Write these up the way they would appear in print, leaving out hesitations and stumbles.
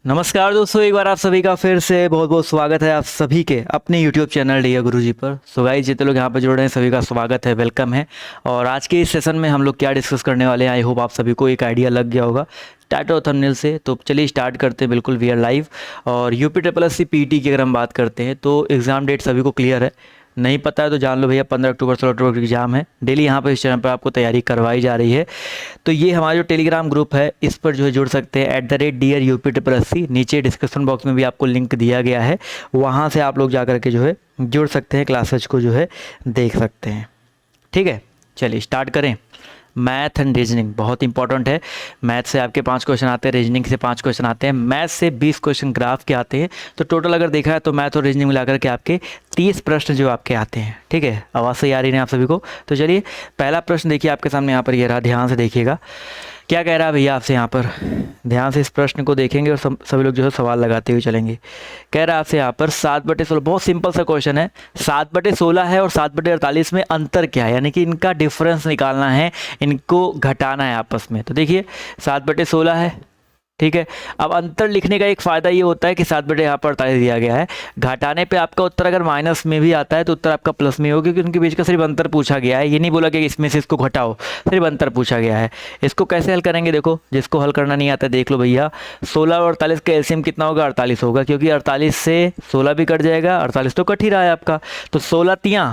नमस्कार दोस्तों, एक बार आप सभी का फिर से बहुत बहुत स्वागत है आप सभी के अपने YouTube चैनल डियर गुरुजी पर। सो गाइस, जितने लोग यहाँ पर जुड़ रहे हैं सभी का स्वागत है, वेलकम है। और आज के इस सेशन में हम लोग क्या डिस्कस करने वाले हैं, आई होप आप सभी को एक आइडिया लग गया होगा टाइटल और थंबनेल से। तो चलिए स्टार्ट करते हैं, बिल्कुल वी आर लाइव। और UP SSC PET की अगर हम बात करते हैं तो एग्ज़ाम डेट सभी को क्लियर है, नहीं पता है तो जान लो भैया 15 अक्टूबर 16 अक्टूबर की एग्ज़ाम है। डेली यहाँ पर इस चैनल पर आपको तैयारी करवाई जा रही है। तो ये हमारा जो टेलीग्राम ग्रुप है इस पर जो है जुड़ सकते हैं @Dear UP SSC। नीचे डिस्क्रिप्शन बॉक्स में भी आपको लिंक दिया गया है, वहाँ से आप लोग जा कर के जो है जुड़ सकते हैं, क्लासेज को जो है देख सकते हैं। ठीक है, चलिए स्टार्ट करें। मैथ एंड रीजनिंग बहुत इंपॉर्टेंट है। मैथ से आपके 5 क्वेश्चन आते हैं, रीजनिंग से 5 क्वेश्चन आते हैं, मैथ से 20 क्वेश्चन ग्राफ के आते हैं। तो टोटल अगर देखा है तो मैथ और रीजनिंग मिलाकर के आपके 30 प्रश्न जो आपके आते हैं। ठीक है, आवाज़ सही आ रही है आप सभी को? तो चलिए पहला प्रश्न देखिए आपके सामने, यहाँ पर ये रहा, ध्यान से देखिएगा क्या कह रहा है भैया आपसे। यहाँ पर ध्यान से इस प्रश्न को देखेंगे और सभी लोग जो है सवाल लगाते हुए चलेंगे। कह रहा है आपसे यहाँ पर 7/16, बहुत सिंपल सा क्वेश्चन है। 7/16 है और 7/48 में अंतर क्या है, यानी कि इनका डिफरेंस निकालना है, इनको घटाना है आपस में। तो देखिए 7/16 है, ठीक है। अब अंतर लिखने का एक फ़ायदा ये होता है कि 7/48 दिया गया है, घटाने पे आपका उत्तर अगर माइनस में भी आता है तो उत्तर आपका प्लस में होगा, क्योंकि उनके बीच का सिर्फ अंतर पूछा गया है। ये नहीं बोला कि इसमें से इसको घटाओ, सिर्फ अंतर पूछा गया है। इसको कैसे हल करेंगे, देखो जिसको हल करना नहीं आता देख लो भैया। 16 और 48 का एलसीएम कितना होगा, 48 होगा, क्योंकि 48 से 16 भी कट जाएगा, 48 तो कट ही रहा है आपका। तो 16 तियाँ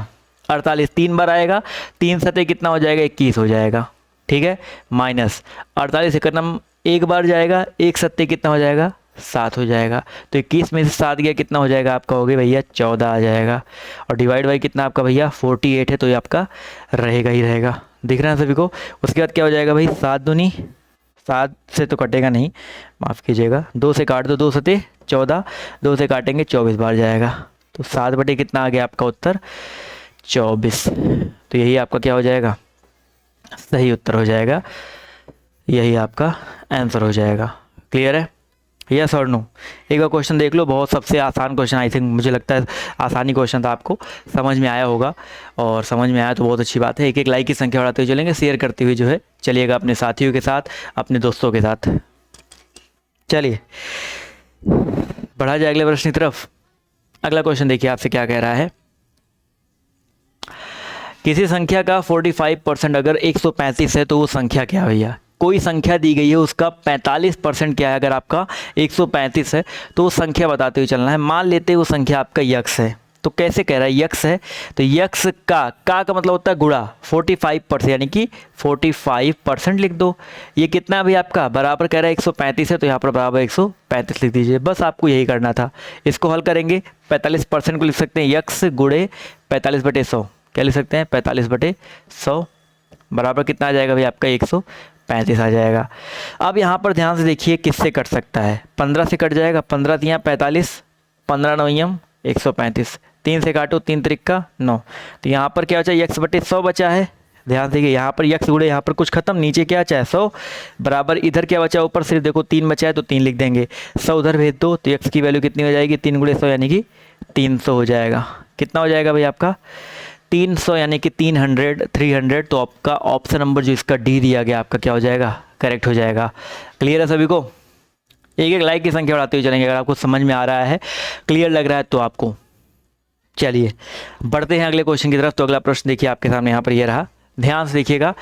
48 3 बार आएगा, 3 सतह कितना हो जाएगा, 21 हो जाएगा। ठीक है, माइनस 48 एक बार जाएगा, 1 सत्ते कितना हो जाएगा, 7 हो जाएगा। तो 21 में से 7 गया कितना हो जाएगा आपका, हो गया भैया 14 आ जाएगा। और डिवाइड बाई कितना आपका भैया 48 है, तो ये आपका रहेगा ही रहेगा। दिख रहा है सभी को? उसके बाद क्या हो जाएगा भाई, 7 दूनी 7 से तो कटेगा नहीं, माफ़ कीजिएगा, 2 से काट दो, 2 सते 14, 2 से काटेंगे 24 बार जाएगा। तो 7 बटे कितना आ गया आपका उत्तर, 24। तो यही आपका क्या हो जाएगा, सही उत्तर हो जाएगा, यही आपका आंसर हो जाएगा। क्लियर है, यस और नो? एक बार क्वेश्चन देख लो, बहुत सबसे आसान क्वेश्चन, आई थिंक मुझे लगता है आसानी क्वेश्चन था, आपको समझ में आया होगा। और समझ में आया तो बहुत अच्छी बात है। एक एक लाइक की संख्या बढ़ाते हुए चलेंगे, शेयर करते हुए जो है चलिएगा अपने साथियों के साथ, अपने दोस्तों के साथ। चलिए बढ़ा जाए अगले प्रश्न की तरफ। अगला क्वेश्चन देखिए आपसे क्या कह रहा है। किसी संख्या का 45% अगर 135 है तो वो संख्या क्या है भैया। कोई संख्या दी गई है, उसका 45% क्या है, अगर आपका 135 है तो वो संख्या बताते हुए चलना है। मान लेते हैं वो संख्या आपका यक्स है। तो कैसे कह रहा है, यक्स है तो यक्स का मतलब होता है गुणा 45%, यानी कि 45% लिख दो। ये कितना है भाई आपका, बराबर कह रहा है 135 है, तो यहाँ पर बराबर 135 लिख दीजिए। बस आपको यही करना था। इसको हल करेंगे, 45% को लिख सकते हैं यक्स गुणे 45/100। क्या लिख सकते हैं, 45/100 बराबर कितना आ जाएगा भाई आपका 135 आ जाएगा। अब यहाँ पर ध्यान से देखिए किससे कट सकता है, 15 से कट जाएगा, 15 तियाँ 45, 15 9 135, 3 से काटो, 3 त्रिका 9। तो यहाँ पर क्या बचा, x/100 बचा है। ध्यान से यहाँ पर यक्स गुणे, यहाँ पर कुछ खत्म, नीचे क्या बचा है 100 बराबर, इधर क्या बचा ऊपर सिर्फ देखो 3 बचा है तो 3 लिख देंगे, 100 उधर भेज दो तो यक्स की वैल्यू कितनी हो जाएगी, 3 × 100 यानी कि 300 हो जाएगा। कितना हो जाएगा भाई आपका 300, यानी कि 300। तो आपका ऑप्शन नंबर जो इसका डी दिया गया आपका क्या हो जाएगा, करेक्ट हो जाएगा। क्लियर है सभी को? एक एक लाइक की संख्या बढ़ाते हुए चलेंगे अगर आपको समझ में आ रहा है, क्लियर लग रहा है तो आपको। चलिए बढ़ते हैं अगले क्वेश्चन की तरफ। तो अगला प्रश्न देखिए आपके सामने, यहाँ पर ये रहा, ध्यान से देखिएगा।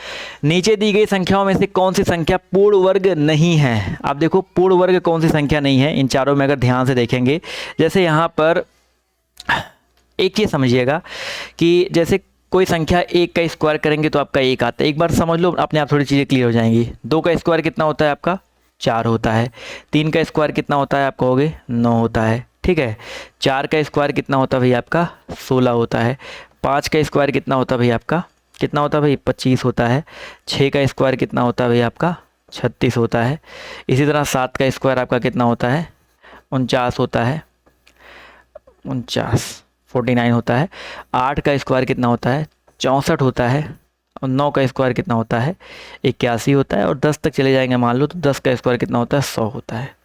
नीचे दी गई संख्याओं में से कौन सी संख्या पूर्ण वर्ग नहीं है। आप देखो पूर्ण वर्ग कौन सी संख्या नहीं है इन चारों में, अगर ध्यान से देखेंगे। जैसे यहाँ पर एक चीज़ समझिएगा कि जैसे कोई संख्या 1 का स्क्वायर करेंगे तो आपका 1 आता है। एक बार समझ लो, अपने आप थोड़ी चीज़ें क्लियर हो जाएंगी। 2 का स्क्वायर कितना होता है आपका, 4 होता है। 3 का स्क्वायर कितना होता है, आप कहोगे 9 होता है। ठीक है, 4 का स्क्वायर कितना होता है भाई आपका, 16 होता है। 5 का स्क्वायर कितना होता है भाई आपका, कितना होता है भाई, 25 होता है। 6 का स्क्वायर कितना होता है भाई आपका, 36 होता है। इसी तरह 7 का स्क्वायर आपका कितना होता है, 49 होता है, 49 49 होता है। 8 का स्क्वायर कितना होता है, 64 होता है। और 9 का स्क्वायर कितना होता है 81 होता है, और 10 तक चले जाएंगे मान लो तो 10 का स्क्वायर कितना होता है 100 होता है।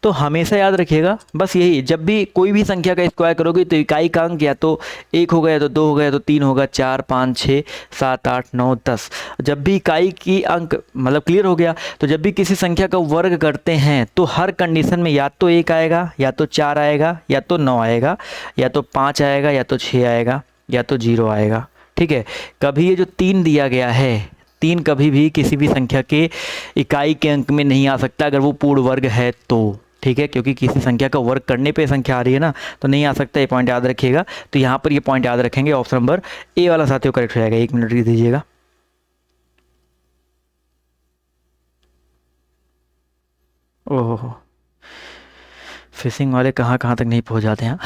तो हमेशा याद रखिएगा बस यही, जब भी कोई भी संख्या का स्क्वायर करोगे तो इकाई का अंक या तो 1 होगा या तो 2 होगा या तो 3 होगा, 4 5 6 7 8 9 10। जब भी इकाई की अंक मतलब क्लियर हो गया, तो जब भी किसी संख्या का वर्ग करते हैं तो हर कंडीशन में या तो 1 आएगा या तो 4 आएगा या तो 9 आएगा या तो 5 आएगा या तो 6 आएगा या तो 0 आएगा। ठीक है, कभी ये जो 3 दिया गया है, 3 कभी भी किसी भी संख्या के इकाई के अंक में नहीं आ सकता अगर वो पूर्ण वर्ग है तो। ठीक है, क्योंकि किसी संख्या का वर्ग करने पे संख्या आ रही है ना, तो नहीं आ सकता, ये पॉइंट याद रखिएगा। तो यहाँ पर ये पॉइंट याद रखेंगे, ऑप्शन नंबर ए वाला साथियों करेक्ट हो जाएगा। 1 मिनट दीजिएगा। ओहो, फिशिंग वाले कहाँ कहाँ तक नहीं पहुँच जाते हैं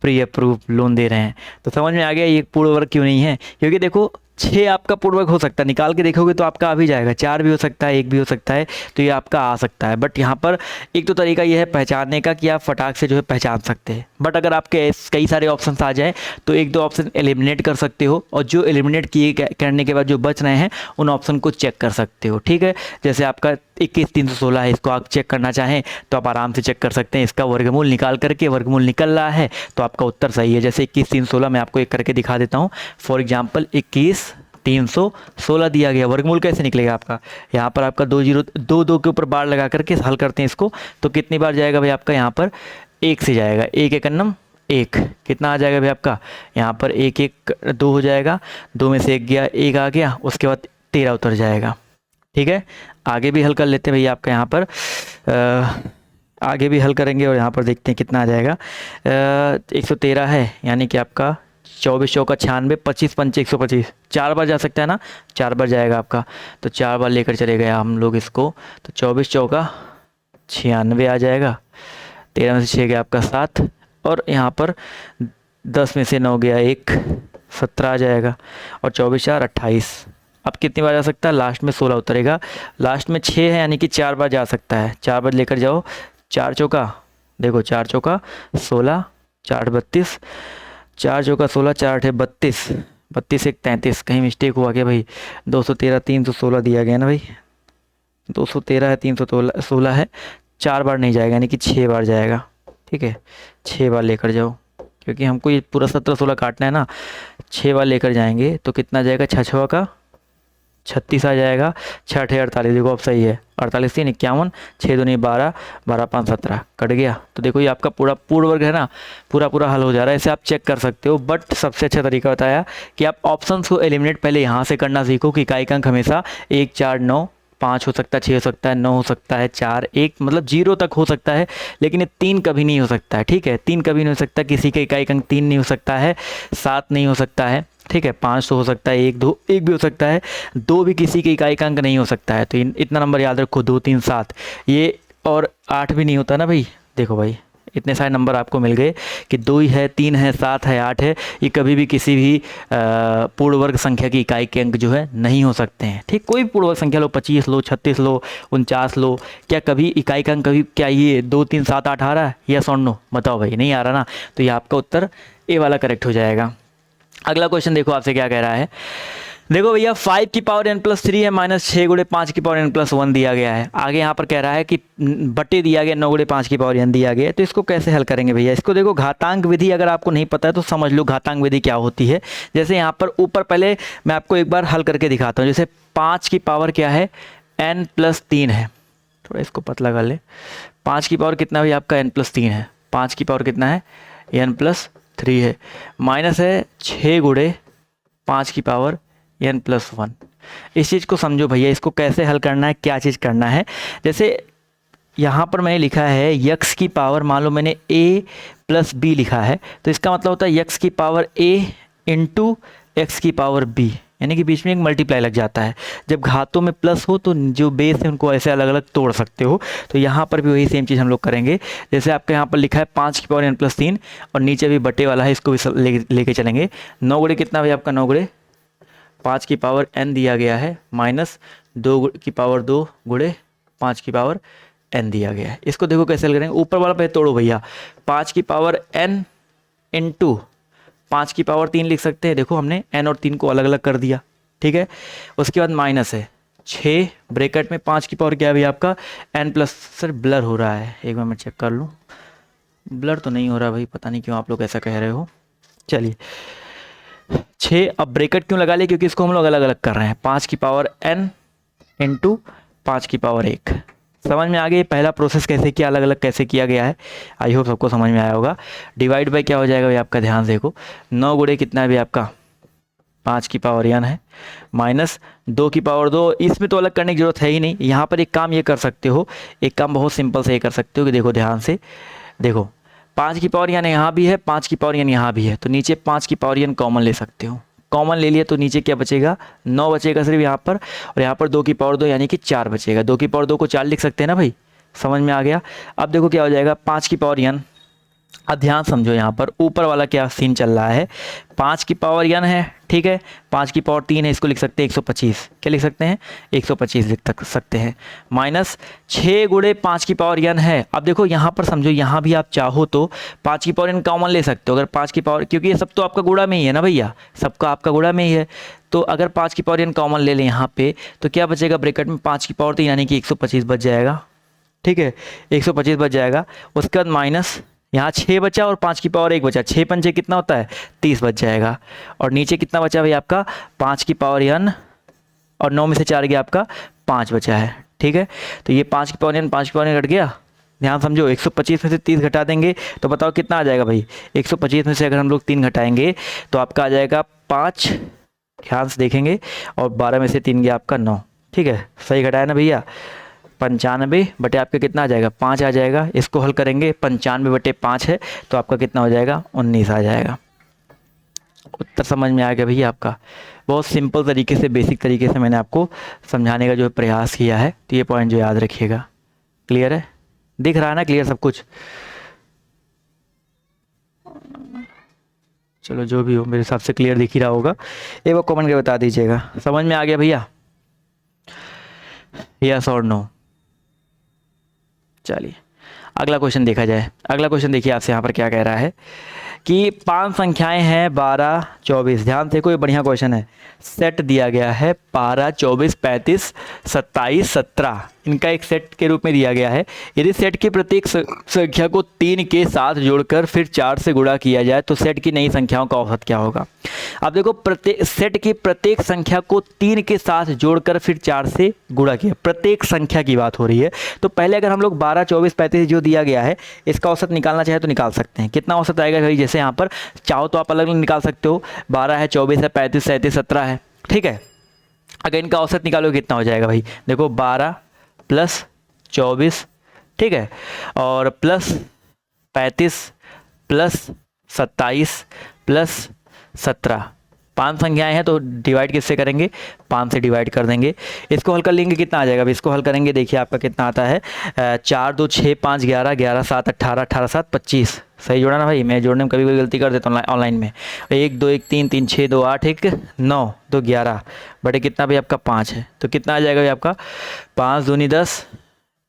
प्री अप्रूव लोन दे रहे हैं। तो समझ में आ गया ये पूर्ण वर्ग क्यों नहीं है, क्योंकि देखो 6 आपका पूर्ण वर्ग हो सकता है, निकाल के देखोगे तो आपका आ भी जाएगा, 4 भी हो सकता है, 1 भी हो सकता है, तो ये आपका आ सकता है। बट यहाँ पर एक तो तरीका ये है पहचानने का कि आप फटाक से जो है पहचान सकते हैं। बट अगर आपके कई सारे ऑप्शन आ जाए तो 1-2 ऑप्शन एलिमिनेट कर सकते हो, और जो एलिमिनेट किए करने के बाद जो बच रहे हैं उन ऑप्शन को चेक कर सकते हो। ठीक है, जैसे आपका 21,316 है, इसको आप चेक करना चाहें तो आप आराम से चेक कर सकते हैं। इसका वर्गमूल निकाल करके वर्गमूल निकल रहा है तो आपका उत्तर सही है। जैसे 21,316 मैं आपको एक करके दिखा देता हूँ। फॉर एग्जांपल 21,316 दिया गया, वर्गमूल कैसे निकलेगा आपका, यहाँ पर आपका 2 के ऊपर बार लगा करके हल करते हैं इसको, तो कितनी बार जाएगा भाई आपका, यहाँ पर 1 से जाएगा, 1 एक अन्नम 1, कितना आ जाएगा भाई आपका, यहाँ पर 1 1 2 हो जाएगा, 2 में से 1 गया, 1 आ गया, उसके बाद 13 उतर जाएगा। ठीक है, आगे भी हल कर लेते हैं भैया आपका यहाँ पर, आगे भी हल करेंगे और यहाँ पर देखते हैं कितना आ जाएगा। 113 है, यानी कि आपका 24 चौका 96, 25 पंचे 125, 4 बार जा सकता है ना, 4 बार जाएगा आपका, तो 4 बार लेकर चले गए हम लोग इसको, तो 24 चौका 96 आ जाएगा, 13 में से 6 गया आपका 7, और यहाँ पर 10 में से 9 गया 1, 17 आ जाएगा, और 24 4 28। अब कितनी बार जा सकता है, लास्ट में 16 उतरेगा, लास्ट में 6 है यानी कि 4 बार जा सकता है, 4 बार लेकर जाओ, 4 चौका देखो 4 चौका 16, 4 32, 4 चौका 16, 4 8 32, 32 1 33, कहीं मिस्टेक हुआ क्या भाई, 213 316 दिया गया ना भाई, 213 है 316 है, 4 बार नहीं जाएगा यानी कि 6 बार जाएगा। ठीक है, 6 बार लेकर जाओ, क्योंकि हमको ये पूरा 17 16 काटना है ना, 6 बार लेकर जाएंगे तो कितना जाएगा, 6 6 का 36 आ जाएगा, 6 8 48, देखो अब सही है, 48 3 51, 6 2 12, 12 5 17 कट गया। तो देखो ये आपका पूरा पूर्ण वर्ग है ना, पूरा हल हो जा रहा है, इसे आप चेक कर सकते हो। बट सबसे अच्छा तरीका बताया कि आप ऑप्शंस को एलिमिनेट पहले यहाँ से करना सीखो कि इकाई का अंक हमेशा 1 4 9 5 हो सकता है, 6 हो सकता है, 9 हो सकता है, 4 1 मतलब 0 तक हो सकता है, लेकिन ये 3 कभी नहीं हो सकता है। ठीक है, 3 कभी नहीं हो सकता, किसी का इकाई का अंक 3 नहीं हो सकता है, 7 नहीं हो सकता है। ठीक है, 5 तो हो सकता है, 1 2 1 भी हो सकता है, 2 भी किसी के इकाई का अंक नहीं हो सकता है। तो इतना नंबर याद रखो, 2 3 7 ये, और 8 भी नहीं होता ना भाई। देखो भाई इतने सारे नंबर आपको मिल गए कि 2 ही है, 3 है, 7 है, 8 है, ये कभी भी किसी भी पूर्ण वर्ग संख्या की इकाई के अंक जो है नहीं हो सकते हैं। ठीक, कोई भी पूर्ण वर्ग संख्या लो, 25 लो, 36 लो, 49 लो, क्या कभी इकाई का अंक कभी क्या ये 2 3 7 8 आ रहा है, यस और नो बताओ भाई, नहीं आ रहा ना, तो ये आपका उत्तर ए वाला करेक्ट हो जाएगा। अगला क्वेश्चन देखो आपसे क्या कह रहा है, देखो भैया 5 की पावर n+3 है, माइनस 6 गुणे 5 की पावर n+1 दिया गया है। आगे यहाँ पर कह रहा है कि बटे दिया गया 9 गुणे 5 की पावर n दिया गया है, तो इसको कैसे हल करेंगे भैया। इसको देखो घातांक विधि अगर आपको नहीं पता है तो समझ लो घातांक विधि क्या होती है। जैसे यहाँ पर ऊपर पहले मैं आपको एक बार हल करके दिखाता हूँ। जैसे 5 की पावर क्या है, n+3 है, थोड़ा इसको पतला कर ले। 5 की पावर कितना भाई आपका n+3 है, 5 की पावर कितना है n+3 है, माइनस है 6 गुणे 5 की पावर n+1। इस चीज़ को समझो भैया, इसको कैसे हल करना है, क्या चीज़ करना है। जैसे यहाँ पर मैंने लिखा है x की पावर, मान लो मैंने a+b लिखा है, तो इसका मतलब होता है x की पावर a इंटू x की पावर b, यानी कि बीच में एक मल्टीप्लाई लग जाता है। जब घातों में प्लस हो तो जो बेस है उनको ऐसे अलग अलग तोड़ सकते हो, तो यहाँ पर भी वही सेम चीज़ हम लोग करेंगे। जैसे आपके यहाँ पर लिखा है 5 की पावर n+3 और नीचे भी बटे वाला है, इसको भी लेके चलेंगे। 9 गुणे कितना भाई आपका, 9 गुणे 5 की पावर n दिया गया है, माइनस 2 की पावर 2 गुणे 5 की पावर n दिया गया है। इसको देखो कैसे हल करेंगे, ऊपर वाला पहले तोड़ो भैया, 5 की पावर n इंटू 5 की पावर 3 लिख सकते हैं। देखो हमने n और 3 को अलग अलग कर दिया, ठीक है। उसके बाद माइनस है 6 ब्रैकेट में 5 की पावर क्या है भैया आपका n प्लस। सर ब्लर हो रहा है, एक बार मैं चेक कर लूँ। ब्लर तो नहीं हो रहा भाई, पता नहीं क्यों आप लोग ऐसा कह रहे हो। चलिए 6, अब ब्रैकेट क्यों लगा लिए, क्योंकि इसको हम लोग अलग अलग कर रहे हैं। 5 की पावर n इंटू 5 की पावर 1। समझ में आ गई पहला प्रोसेस कैसे किया, अलग अलग कैसे किया गया है। आई होप सबको समझ में आया होगा। डिवाइड बाय क्या हो जाएगा भाई आपका, ध्यान से देखो। 9 गुणे कितना है भाई आपका 5 की पावर n है, माइनस 2 की पावर 2। इसमें तो अलग करने की जरूरत है ही नहीं। यहाँ पर एक काम ये कर सकते हो, एक काम बहुत सिंपल से ये कर सकते हो कि देखो ध्यान से देखो, 5 की पावर n यहाँ भी है, 5 की पावर n यहाँ भी है, तो नीचे 5 की पावर n कॉमन ले सकते हो। कॉमन ले लिया तो नीचे क्या बचेगा, 9 बचेगा सिर्फ यहाँ पर, और यहाँ पर 2 की पावर 2 यानी कि 4 बचेगा। 2 की पावर 2 को 4 लिख सकते हैं ना भाई, समझ में आ गया। अब देखो क्या हो जाएगा 5 की पावर n। अब ध्यान समझो, यहाँ पर ऊपर वाला क्या सीन चल रहा है, 5 की पावर n है, ठीक है। 5 की पावर 3 है, इसको लिख सकते हैं 125। क्या लिख सकते हैं 125 लिख सकते हैं। माइनस 6 गुणे 5 की पावर n है। अब देखो यहाँ पर समझो, यहाँ भी आप चाहो तो 5 की पावर n कॉमन ले सकते हो। अगर 5 की पावर, क्योंकि ये सब तो आपका गुणा में ही है ना भैया, सबका आपका गुणा में ही है, तो अगर 5 की पावर n कॉमन ले लें यहाँ पे, तो क्या बचेगा ब्रैकेट में 5 की पावर 3 यानी कि 125 बच जाएगा, ठीक है। 125 बच जाएगा। उसके बाद माइनस यहाँ 6 बचा और 5 की पावर 1 बचा, 6 पंचे कितना होता है 30 बच जाएगा। और नीचे कितना बचा भाई आपका 5 की पावर n, और 9 में से 4 गया आपका 5 बचा है, ठीक है। तो ये 5 की पावर n 5 की पावर n घट गया। ध्यान समझो, 125 में से 30 घटा देंगे तो बताओ कितना आ जाएगा भाई। 125 में से अगर हम लोग 3 घटाएंगे तो आपका आ जाएगा 5, ध्यान से देखेंगे, और 12 में से 3 गया आपका 9, ठीक है। सही घटाया ना भैया। 95 बटे आपका कितना आ जाएगा 5 आ जाएगा। इसको हल करेंगे, 95 बटे 5 है तो आपका कितना हो जाएगा 19 आ जाएगा। उत्तर समझ में आ गया भैया आपका। बहुत सिंपल तरीके से, बेसिक तरीके से मैंने आपको समझाने का जो प्रयास किया है, तो ये पॉइंट जो याद रखिएगा। क्लियर है, दिख रहा है ना क्लियर सब कुछ। चलो जो भी हो, मेरे हिसाब से क्लियर दिख ही रहा होगा। एक बार कमेंट करके बता दीजिएगा समझ में आ गया भैया, यस और नो। चलिए अगला क्वेश्चन देखा जाए। अगला क्वेश्चन देखिए आपसे यहाँ पर क्या कह रहा है कि 5 संख्याएं हैं 12 24। ध्यान से, कोई बढ़िया क्वेश्चन है। सेट दिया गया है 12 24 35 27 17, इनका एक सेट के रूप में दिया गया है। यदि सेट की प्रत्येक संख्या को 3 के साथ जोड़कर फिर 4 से गुणा किया जाए तो सेट की नई संख्याओं का औसत क्या होगा। अब देखो, प्रत्येक सेट की प्रत्येक संख्या को 3 के साथ जोड़कर फिर 4 से गुणा किया, प्रत्येक संख्या की बात हो रही है। तो पहले अगर हम लोग 12 24 35 जो दिया गया है इसका औसत निकालना चाहे तो निकाल सकते हैं। कितना औसत आएगा भाई, जैसे यहाँ पर चाहो तो आप अलग अलग निकाल सकते हो। 12 है, 24 है, 35 37 17 है, ठीक है। अगर इनका औसत निकालो कितना हो जाएगा भाई, देखो 12 प्लस 24, ठीक है, और प्लस 35 प्लस 27 प्लस 17। 5 संख्याएं हैं तो डिवाइड किससे करेंगे, 5 से डिवाइड कर देंगे। इसको हल कर लेंगे कितना आ जाएगा, इसको हल करेंगे देखिए आपका कितना आता है 4 2 6 5 11 11 7 18 18 7 25। सही जोड़ा ना भाई, मैं जोड़ने में कभी कोई गलती कर देता हूँ ऑनलाइन में। 1 2 1 3 3 6 2 8 1 9 2 11 बटे कितना भाई आपका 5 है, तो कितना आ जाएगा भाई आपका 5 दूनी 10,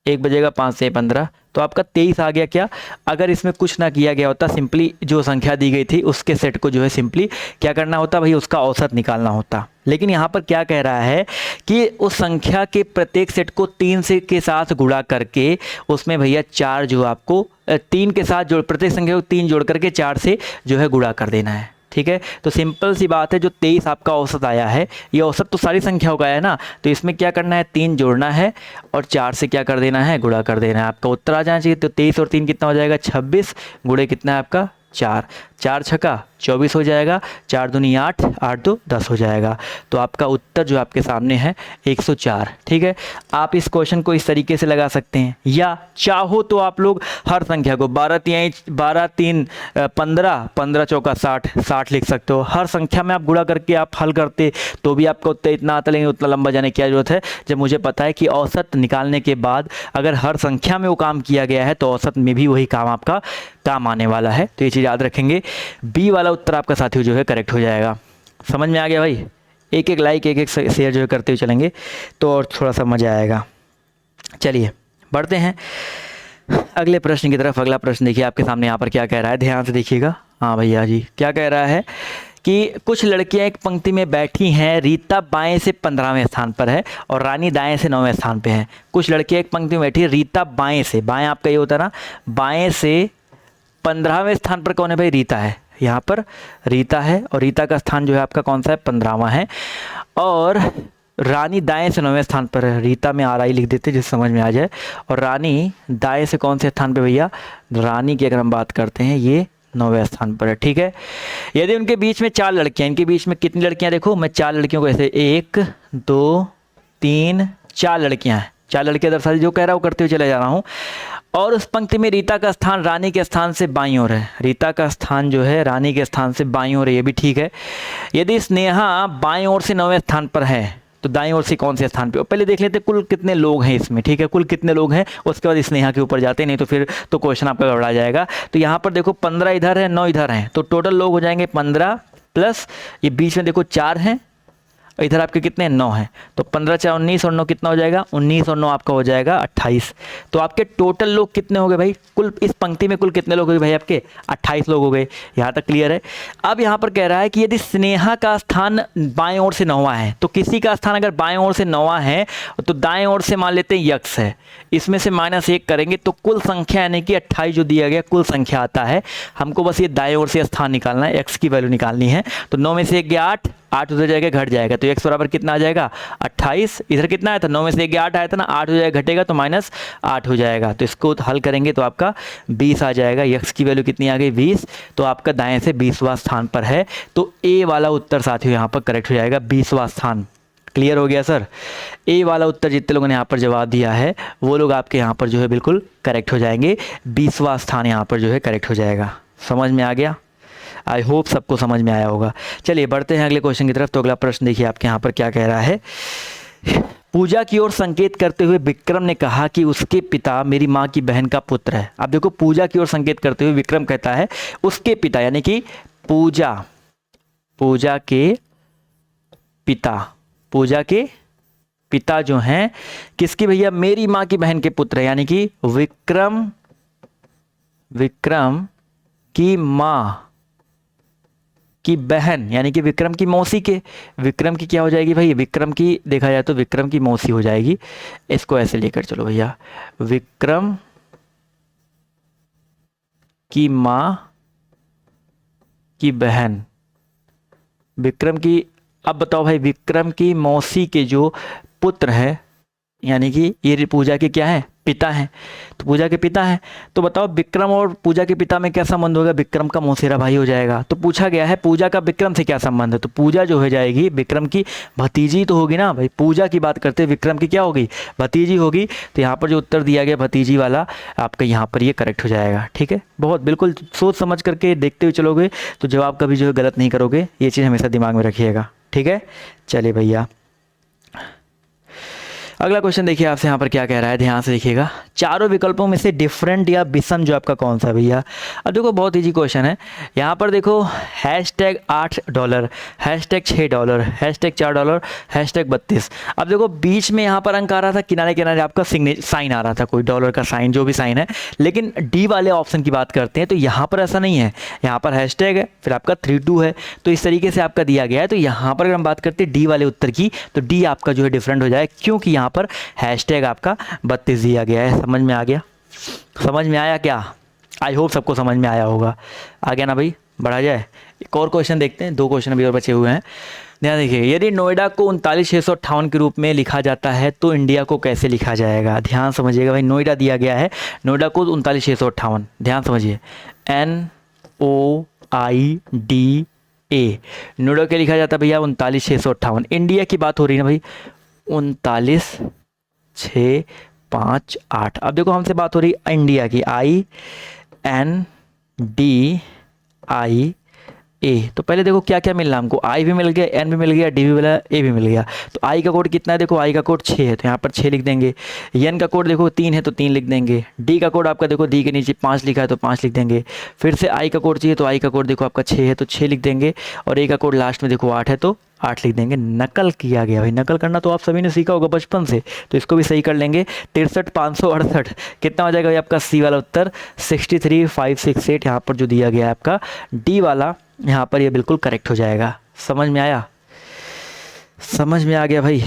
1 बजेगा 5 से 15, तो आपका 23 आ गया। क्या, अगर इसमें कुछ ना किया गया होता, सिंपली जो संख्या दी गई थी उसके सेट को जो है सिंपली क्या करना होता भाई, उसका औसत निकालना होता। लेकिन यहाँ पर क्या कह रहा है कि उस संख्या के प्रत्येक सेट को 3 से के साथ गुणा करके उसमें भैया 4 जो आपको 3 के साथ जोड़, प्रत्येक संख्या को 3 जोड़ करके 4 से जो है गुणा कर देना है, ठीक है। तो सिंपल सी बात है, जो 23 आपका औसत आया है, ये औसत तो सारी संख्याओं का है ना, तो इसमें क्या करना है 3 जोड़ना है और 4 से क्या कर देना है गुणा कर देना है। आपका उत्तर आ जाना चाहिए। तो 23 और 3 कितना हो जाएगा 26, गुणे कितना है आपका 4, 4 छक्का 24 हो जाएगा, 4 दूनी 8 8 2 10 हो जाएगा। तो आपका उत्तर जो आपके सामने है 104, ठीक है। आप इस क्वेश्चन को इस तरीके से लगा सकते हैं, या चाहो तो आप लोग हर संख्या को 12 3 15 15 चौका 60 60 लिख सकते हो। हर संख्या में आप गुणा करके आप हल करते तो भी आपको उत्तर इतना आता, लेकिन उतना लंबा जाने की क्या जरूरत है, जब मुझे पता है कि औसत निकालने के बाद अगर हर संख्या में वो काम किया गया है तो औसत में भी वही काम आपका काम आने वाला है। तो ये चीज़ याद रखेंगे। बी वाला उत्तर आपका साथियों जो है करेक्ट हो जाएगा। समझ में आ गया भाई, एक एक लाइक एक एक शेयर जो है करते हुए चलेंगे तो और थोड़ा सा मज़ा आएगा। चलिए बढ़ते हैं अगले प्रश्न की तरफ। अगला प्रश्न देखिए आपके सामने यहाँ पर क्या कह रहा है, ध्यान से देखिएगा। हाँ भैया जी, क्या कह रहा है कि कुछ लड़कियां एक पंक्ति में बैठी हैं, रीता बाएं से 15वें स्थान पर है और रानी दाएं से 9वें स्थान पे है। कुछ लड़कियां एक पंक्ति में बैठी है, रीता बाएं से, बाएं आपका ये होता है ना, बाएं से 15वें स्थान पर कौन है भाई? रीता है। यहाँ पर रीता है और रीता का स्थान जो है आपका कौन सा है? 15वां है। और रानी दाएं से 9वें स्थान पर है। रीता में RI लिख देते जिससे समझ में आ जाए। और रानी दाएं से कौन से स्थान पे भैया? रानी की अगर हम बात करते हैं ये 9वें स्थान पर है। ठीक है। यदि उनके बीच में 4 लड़कियां, इनके बीच में कितनी लड़कियां? देखो मैं 4 लड़कियों को ऐसे 1 2 3 4 लड़कियां हैं, 4 लड़कियां दर्शा जो कह रहा हूँ करते हुए चले जा रहा हूँ। और उस पंक्ति में रीता का स्थान रानी के स्थान से बाईं ओर है। रीता का स्थान जो है रानी के स्थान से बाईं ओर है, ये भी ठीक है। यदि स्नेहा बाईं ओर से 9वें स्थान पर है तो दाईं ओर से कौन से स्थान पे? पहले देख लेते कुल कितने लोग हैं इसमें। ठीक है, कुल कितने लोग हैं, उसके बाद स्नेहा के ऊपर जाते हैं, नहीं तो फिर तो क्वेश्चन आपका गड़बड़ा जाएगा। तो यहाँ पर देखो 15 इधर है, 9 इधर हैं, तो टोटल लोग हो जाएंगे 15 प्लस ये बीच में देखो 4 हैं, इधर आपके कितने 9 हैं, तो 15 4 19 और 9 कितना हो जाएगा? 19 और 9 आपका हो जाएगा 28। तो आपके टोटल लोग कितने हो गए भाई? कुल इस पंक्ति में कुल कितने लोग हो गए भाई? आपके 28 लोग हो गए। यहाँ तक क्लियर है। अब यहाँ पर कह रहा है कि यदि स्नेहा का स्थान बाएं ओर से 9वां है, तो किसी का स्थान अगर बाएं ओर से 9वां है तो दाएं ओर से मान लेते हैं यक्स है, इसमें से -1 करेंगे तो कुल संख्या यानी कि 28 जो दिया गया कुल संख्या आता है। हमको बस ये दाएं ओर से स्थान निकालना है, एक्स की वैल्यू निकालनी है। तो 9 में से 1 गया 8, 8 उधर जाएगा घट जाएगा, तो x बराबर कितना आ जाएगा? 28। इधर कितना आया था? 9 में से 1 गया 8 आया था ना, 8 हो जाएगा घटेगा तो -8 हो जाएगा। तो इसको हल करेंगे तो आपका 20 आ जाएगा। x की वैल्यू कितनी आ गई? 20। तो आपका दाएं से 20वां स्थान पर है। तो ए वाला उत्तर साथियों यहाँ पर करेक्ट हो जाएगा, 20वां स्थान। क्लियर हो गया सर? ए वाला उत्तर जितने लोगों ने यहाँ पर जवाब दिया है वो लोग आपके यहाँ पर जो है बिल्कुल करेक्ट हो जाएंगे। 20वां स्थान यहाँ पर जो है करेक्ट हो जाएगा। समझ में आ गया? आई होप सबको समझ में आया होगा। चलिए बढ़ते हैं अगले क्वेश्चन की तरफ। तो अगला प्रश्न देखिए आपके यहाँ पर क्या कह रहा है। पूजा की ओर संकेत करते हुए विक्रम ने कहा कि उसके पिता मेरी माँ की बहन का पुत्र है। अब देखो पूजा की ओर संकेत करते हुए विक्रम कहता है उसके पिता, यानी कि पूजा के पिता जो हैं किसकी भैया? मेरी माँ की बहन के पुत्र है, यानी कि विक्रम की माँ की बहन, यानी कि विक्रम की मौसी के, विक्रम की क्या हो जाएगी भाई? विक्रम की देखा जाए तो विक्रम की मौसी हो जाएगी। इसको ऐसे लेकर चलो भैया, विक्रम की माँ की बहन, विक्रम की, अब बताओ भाई विक्रम की मौसी के जो पुत्र है, यानी कि ये पूजा के क्या है? पिता हैं। तो पूजा के पिता हैं, तो बताओ विक्रम और पूजा के पिता में क्या संबंध होगा? विक्रम का मौसेरा भाई हो जाएगा। तो पूछा गया है पूजा का विक्रम से क्या संबंध है? तो पूजा जो हो जाएगी विक्रम की भतीजी तो होगी ना भाई। पूजा की बात करते विक्रम की क्या होगी? भतीजी होगी। तो यहाँ पर जो उत्तर दिया गया भतीजी वाला आपका यहाँ पर ये करेक्ट हो जाएगा। ठीक है, बहुत बिल्कुल सोच समझ करके देखते हुए चलोगे तो जवाब कभी जो है गलत नहीं करोगे, ये चीज़ हमेशा दिमाग में रखिएगा। ठीक है, चलिए भैया अगला क्वेश्चन देखिए आपसे यहाँ पर क्या कह रहा है, ध्यान से देखिएगा। चारों विकल्पों में से डिफरेंट या विषम जो आपका कौन सा है भैया? अब देखो बहुत इजी क्वेश्चन है। यहाँ पर देखो $8, $6, $4, $32। अब देखो बीच में यहाँ पर अंक आ रहा था, किनारे किनारे आपका साइन आ रहा था, कोई डॉलर का साइन जो भी साइन है। लेकिन डी वाले ऑप्शन की बात करते हैं तो यहाँ पर ऐसा नहीं है। यहाँ पर हैशटैग है, फिर आपका 32 है, तो इस तरीके से आपका दिया गया है। तो यहाँ पर अगर हम बात करते हैं डी वाले उत्तर की तो डी आपका जो है डिफरेंट हो जाए, क्योंकि यहाँ पर हैशटैग आपका 32 दिया गया है। समझ में आ गया? समझ में आया क्या? आई होप सबको समझ में आया होगा। आ गया ना भाई? बढ़ा जाए, एक और क्वेश्चन देखते हैं। 2 क्वेश्चन अभी और बचे हुए हैं, ध्यान देखिए। यदि नोएडा को 39,658 के रूप में लिखा जाता है तो इंडिया को कैसे लिखा जाएगा? ध्यान समझिएगा भाई, नोएडा दिया गया है, नोएडा को 39,658, ध्यान समझिए, NOIDA, नोएडा के लिखा जाता है भैया 39,658। इंडिया की बात हो रही है ना भाई, 39,658। अब देखो हमसे बात हो रही है इंडिया की, INDIA। तो पहले देखो क्या क्या मिलना हमको, आई भी मिल गया, एन भी मिल गया, डी भी मिला, ए भी मिल गया। तो आई का कोड कितना है? देखो आई का कोड 6 है तो यहाँ पर 6 लिख देंगे। एन का कोड देखो 3 है तो 3 लिख देंगे। डी का कोड आपका देखो डी के नीचे 5 लिखा है तो 5 लिख देंगे। फिर से आई का कोड चाहिए तो आई का कोड देखो आपका 6 है तो 6 लिख देंगे। और ए का कोड लास्ट में देखो 8 है तो 8 लिख देंगे। नकल किया गया, भाई नकल करना तो आप सभी ने सीखा होगा बचपन से, तो इसको भी सही कर लेंगे। 63 568 कितना हो जाएगा भाई आपका सी वाला उत्तर 63 568। यहाँ पर जो दिया गया है आपका डी वाला, यहाँ पर ये बिल्कुल करेक्ट हो जाएगा। समझ में आया? समझ में आ गया भाई?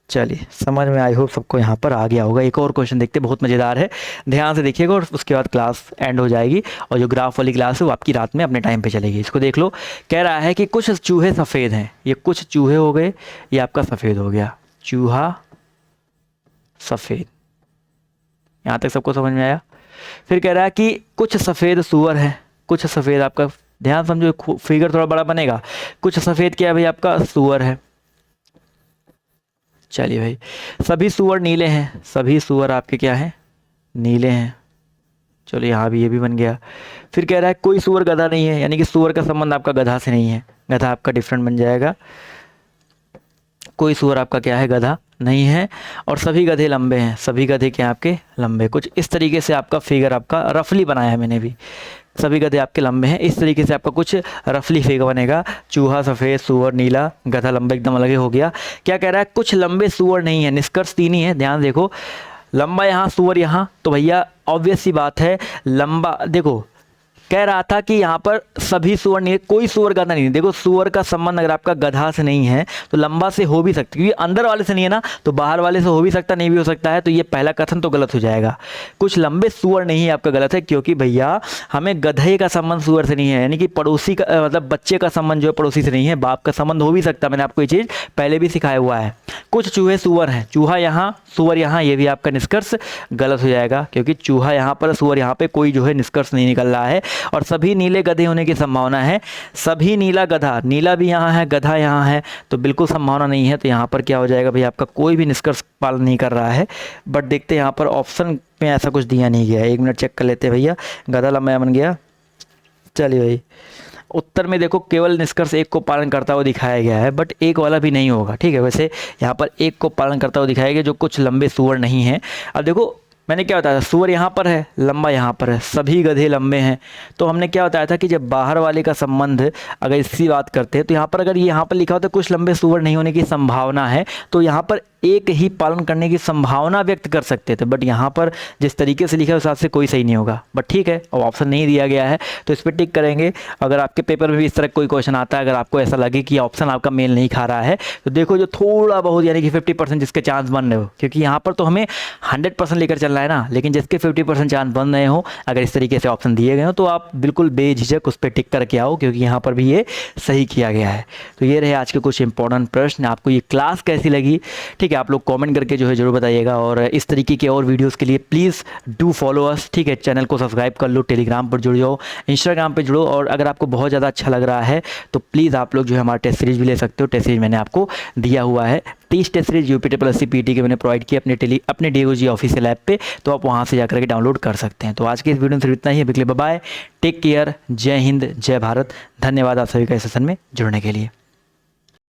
चलिए समझ में आई होप सबको यहाँ पर आ गया होगा। एक और क्वेश्चन देखते, बहुत मज़ेदार है, ध्यान से देखिएगा और उसके बाद क्लास एंड हो जाएगी और जो ग्राफ वाली क्लास है वो आपकी रात में अपने टाइम पे चलेगी। इसको देख लो, कह रहा है कि कुछ चूहे सफ़ेद हैं। ये कुछ चूहे हो गए, ये आपका सफ़ेद हो गया, चूहा सफ़ेद। यहाँ तक सबको समझ में आया? फिर कह रहा है कि कुछ सफ़ेद सूअर हैं, कुछ सफ़ेद, आपका ध्यान समझो, फिगर थोड़ा बड़ा बनेगा। कुछ सफ़ेद क्या है भाई आपका सूअर है। चलिए भाई, सभी सूअर नीले हैं, सभी सूअर आपके क्या हैं? नीले हैं। चलो यहाँ भी ये भी बन गया। फिर कह रहा है कोई सूअर गधा नहीं है, यानी कि सूअर का संबंध आपका गधा से नहीं है, गधा आपका डिफरेंट बन जाएगा। कोई सूअर आपका क्या है? गधा नहीं है। और सभी गधे लंबे हैं, सभी गधे क्या आपके? लंबे। कुछ इस तरीके से आपका फिगर आपका रफली बनाया है मैंने भी, सभी गधे आपके लंबे हैं, इस तरीके से आपका कुछ रफली फिगर बनेगा। चूहा सफ़ेद, सूअर नीला, गधा लंबा, एकदम अलग ही हो गया। क्या कह रहा है? कुछ लंबे सूअर नहीं है। निष्कर्ष 3 ही है, ध्यान देखो, लंबा यहाँ, सूअर यहाँ, तो भैया ऑब्वियस सी बात है लंबा। देखो कह रहा था कि यहाँ पर सभी सूअर नहीं है, कोई सूअर गधा नहीं है। देखो सूअर का संबंध अगर आपका गधा से नहीं है तो लंबा से हो भी सकता है, क्योंकि अंदर वाले से नहीं है ना, तो बाहर वाले से हो भी सकता, नहीं भी हो सकता है। तो ये पहला कथन तो गलत हो जाएगा। कुछ लंबे सूअर नहीं है आपका गलत है, क्योंकि भैया हमें गधे का संबंध सूअर से नहीं है, यानी कि पड़ोसी का मतलब बच्चे का संबंध जो है पड़ोसी से नहीं है, बाप का संबंध हो भी सकता। मैंने आपको ये चीज़ पहले भी सिखाया हुआ है। कुछ चूहे सूअर हैं, चूहा यहाँ सूअर यहाँ, ये भी आपका निष्कर्ष गलत हो जाएगा, क्योंकि चूहा यहाँ पर सूअर यहाँ पे, कोई जो है निष्कर्ष नहीं निकल रहा है। और सभी नीले गधे होने की संभावना है, सभी नीला गधा, नीला भी यहाँ है, गधा यहाँ है, तो बिल्कुल संभावना नहीं है। तो यहाँ पर क्या हो जाएगा भाई आपका? कोई भी निष्कर्ष पालन नहीं कर रहा है। बट देखते हैं यहाँ पर ऑप्शन में ऐसा कुछ दिया नहीं गया है। 1 मिनट चेक कर लेते हैं भैया। गधा लंबा बन गया। चलिए भाई, उत्तर में देखो केवल निष्कर्ष 1 को पालन करता हुआ दिखाया गया है, बट 1 वाला भी नहीं होगा, ठीक है। वैसे यहाँ पर 1 को पालन करता हुआ दिखाया गया, जो कुछ लंबे सूअर नहीं है। अब देखो मैंने क्या बताया था, सूअर यहाँ पर है, लंबा यहाँ पर है, सभी गधे लंबे हैं। तो हमने क्या बताया था कि जब बाहर वाले का संबंध अगर इसकी बात करते हैं, तो यहाँ पर अगर यहाँ पर लिखा होता है कुछ लंबे सूअर नहीं होने की संभावना है, तो यहाँ पर 1 ही पालन करने की संभावना व्यक्त कर सकते थे। बट यहाँ पर जिस तरीके से लिखा है उस हिसाब से कोई सही नहीं होगा। बट ठीक है, अब ऑप्शन नहीं दिया गया है तो इस पर टिक करेंगे। अगर आपके पेपर में भी इस तरह कोई क्वेश्चन आता है, अगर आपको ऐसा लगे कि ऑप्शन आपका मेल नहीं खा रहा है, तो देखो जो थोड़ा बहुत यानी कि 50% जिसके चांस बन रहे हो, क्योंकि यहाँ पर तो हमें 100% लेकर चलना है ना, लेकिन जिसके 50% चांस बन रहे हो, अगर इस तरीके से ऑप्शन दिए गए हो तो आप बिल्कुल बेझिझक उस पर टिक करके आओ, क्योंकि यहाँ पर भी ये सही किया गया है। तो ये रहे आज के कुछ इंपॉर्टेंट प्रश्न। आपको ये क्लास कैसी लगी, ठीक है, आप लोग कमेंट करके जो है जरूर बताइएगा। और इस तरीके के और वीडियोस के लिए प्लीज़ डू फॉलो अस, ठीक है। चैनल को सब्सक्राइब कर लो, टेलीग्राम पर जुड़ जाओ, इंस्टाग्राम पर जुड़ो। और अगर आपको बहुत ज़्यादा अच्छा लग रहा है तो प्लीज़ आप लोग जो है हमारा टेस्ट सीरीज भी ले सकते हो। टेस्ट सीरीज मैंने आपको दिया हुआ है, 30 टेस्ट सीरीज UPT+SC PT के मैंने प्रोवाइड किया अपने DOG ऑफिशियल ऐप पे, तो आप वहाँ से जाकर के डाउनलोड कर सकते हैं। तो आज के इस वीडियो में सिर्फ इतना ही है। बाय बाय, टेक केयर, जय हिंद, जय भारत। धन्यवाद आप सभी का इस सेशन में जुड़ने के लिए।